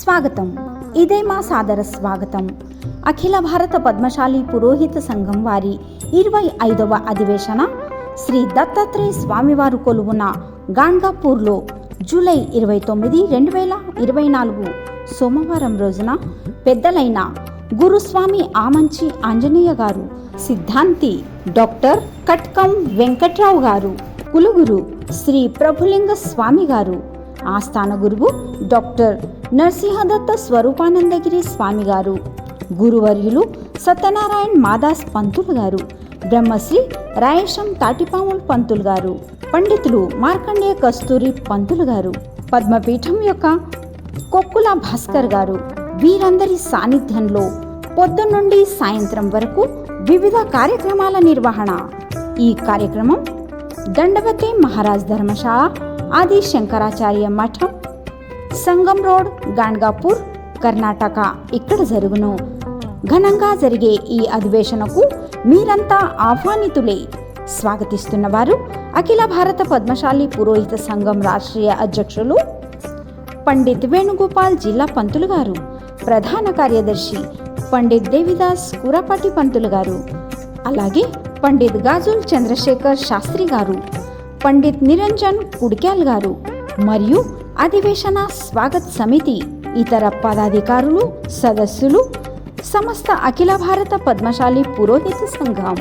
స్వాగతం. ఇదే మా సాదర స్వాగతం. అఖిల భారత పద్మశాలి పురోహిత సంఘం వారి 25వ అధివేశన శ్రీ దత్తాత్రేయ స్వామివారు కొలువున గాన్గాపూర్లో జూలై 29, 2024 సోమవారం రోజున పెద్దలైన గురుస్వామి ఆమంచి ఆంజనేయ గారు, సిద్ధాంతి డాక్టర్ కట్కం వెంకట్రావు గారు, కులుగురు శ్రీ ప్రభులింగ స్వామి గారు, ఆస్థాన గురువు డాక్టర్ నరసింహదత్త స్వరూపానందగిరి స్వామి గారు, గురువర్యులు సత్యనారాయణ మాదాస్ పంతులు గారు, బ్రహ్మశ్రీ రాయేశం తాటిపాముల్ పంతులు గారు, పండితులు మార్కండేయ కస్తూరి పంతులు గారు, పద్మపీఠం యొక్క కొక్కుల భాస్కర్ గారు, వీరందరి సాన్నిధ్యంలో పొద్దున్నుండి సాయంత్రం వరకు వివిధ కార్యక్రమాల నిర్వహణ. ఈ కార్యక్రమం దండవతే మహారాజ్ ధర్మశాల, ఆది శంకరాచార్య మఠం, సంగం రోడ్, గాన్గాపూర్, కర్ణాటక ఇక్కడ జరుగును. ఘనంగా జరిగే ఈ అధివేశనకు మీరంతా ఆహ్వానితులే. స్వాగతిస్తున్నవారు అఖిల భారత పద్మశాలి పురోహిత సంఘం రాష్ట్రీయ అధ్యక్షులు పండిత్ వేణుగోపాల్ జిల్లా పంతులు గారు, ప్రధాన కార్యదర్శి పండిత్ దేవిదాస్ కూరపాటి పంతులు గారు, అలాగే పండిత్ గాజుల్ చంద్రశేఖర్ శాస్త్రి గారు, పండిత్ నిరంజన్ కుడిక్యాల్ గారు మరియు అధివేశన స్వాగత్ సమితి, ఇతర పదాధికారులు, సదస్సులు, సమస్త అఖిల భారత పద్మశాలి పురోహిత సంఘం.